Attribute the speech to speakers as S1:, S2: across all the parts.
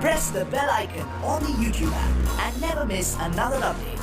S1: Press the bell icon on the YouTube app and never miss another update.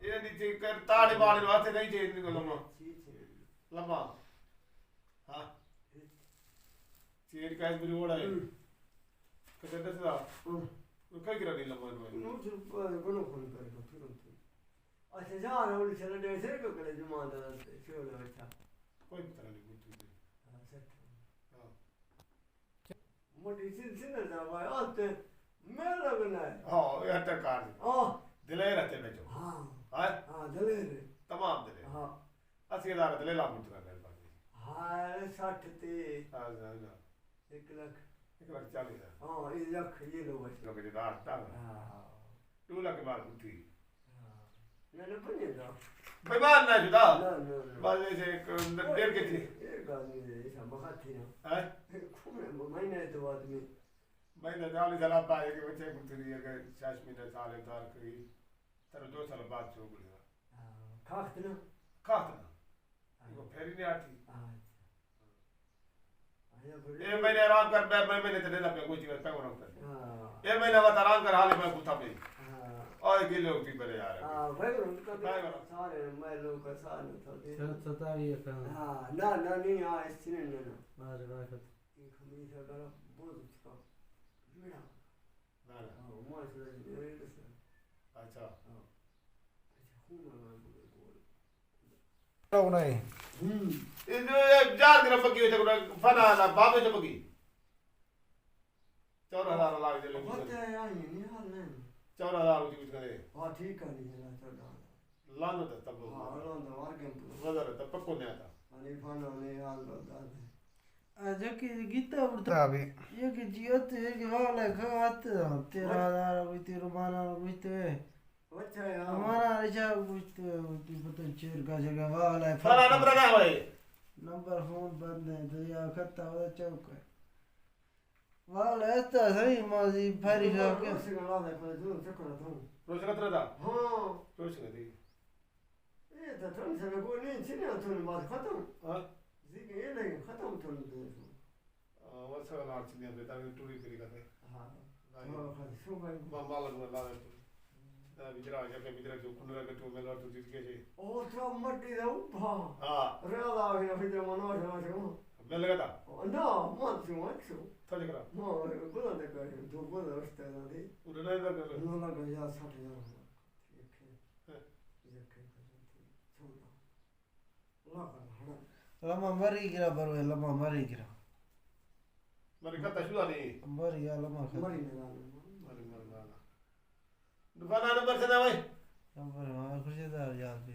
S2: ये नीचे कर ताड़े बाड़े वास्ते नहीं चाहिए इनको लम्बा लम्बा हाँ चेयर का इस बुरी ओड़ा है कितने दस दा वो क्या किरा नहीं लम्बा इनको
S3: नो चुप बनो फोन करेगा फिर हम अच्छा जा रहा हूँ चलो दे से को करे जुमा दा चलो अच्छा
S2: कोई तरह नहीं कुछ
S3: हाँ सर
S2: हाँ
S3: मोटी सिलसिला दा भाई आते मेरा बना है
S2: हाँ ये हट्टा कार दिले रहते हैं जो
S3: हाँ
S2: हाँ
S3: दलेर
S2: तमाम दिले
S3: हाँ
S2: असीदार दिले लाभ मुझे कर बाकी
S3: हाँ 60 ते
S2: हाँ हाँ
S3: 1 लाख
S2: 1,40,000
S3: हाँ 1 लाख ये लो बस
S2: लोग जो दार तार
S3: हाँ
S2: 2 लाख मार उठी
S3: ना बने दा
S2: बेमान ना जुदा
S3: ना
S2: बस ऐसे डेढ़ के थी
S3: ये गानी है ऐसा बहुत थी ना
S2: हाँ
S3: खूब महीने तो बाद में
S2: मैंने डाली जला पाए कि बच्चे कुतरी अगर 6 महीने साल तार करी तर 2 साल बाद चो गुलिया
S3: खाख्त ना
S2: खातना इनको फेरी नहीं आती
S3: अच्छा
S2: ये मैंने आराम कर मैं मैंने तो नहीं लगे कुछ पे वो कर
S3: हां
S2: ये मैंने बता आराम कर हाल में गुथा पे
S3: हां
S2: और के लोग भी बड़े यार
S3: हां भाई उनका सारे मैं लोग का साथ था
S4: सतारी का
S3: हां ना नहीं हां इस ने ना
S4: अरे वाह
S3: एक हमेशा करो बहुत अच्छा मेरा
S2: ना
S3: हां मैं से
S2: अच्छा
S3: हां
S4: तो नहीं
S2: ये जो जार ग्राम पकी होते को फना ना बाबे जो पकी 4,000 लाग दे ले
S3: पता है यार ये नहीं हाल नहीं
S2: 4,000 कुछ करे
S3: हां ठीक है नहीं ना चल
S2: लानो तो तब
S3: हां लो ना मार के
S2: वजर तब पक्को नहीं आता
S3: अरे फाना ने हाल बता दे
S4: आज की गीता उड़ता अभी ये कि जियो ते के वाला खात 13,000 कोई 13,000 कोई ते
S3: अच्छा यार
S4: हमारा रिचा कुछ तो पता चेर का जगह वाला है
S2: फला नंबर का भाई
S4: नंबर फोन बंद है तो या खत्ता वाला चौक है वाला ऐसा सही माजी भारी का के
S3: से ला दे पर जो चक्कर तो
S2: रोज का तरह
S3: हां
S2: रोज का दी
S3: ये तो तुम से कोई नहीं छिने तो बात खत्म
S2: हां
S3: जी के ये नहीं खत्म तो
S2: वो सब लाल चिन्ह बेटा टूरी करी का
S3: हां हां सो भाई
S2: माल ला विजरा जब विजरा जो कुंडरा के तो मेला तो जिस के जे
S3: ओ तो मट्टी दा उठा
S2: हां
S3: रे दा है फिर मनो है
S2: मैं लगा था
S3: ना मत छो
S2: था जरा
S3: नो बोला दे कर तो बोला उसते ना दे
S2: उड़ना है कर
S3: नो लगा या 60,000 ठीक है ये के छोड़ा ला
S4: लमा मरी गिरा बरो लमा मरी गिरा
S2: मरी का शुदा नहीं
S4: मरी या लमा
S3: मरी ना
S2: मरी मर ना दुकान नंबर से ना भाई
S4: नंबर खुशी दा याद भी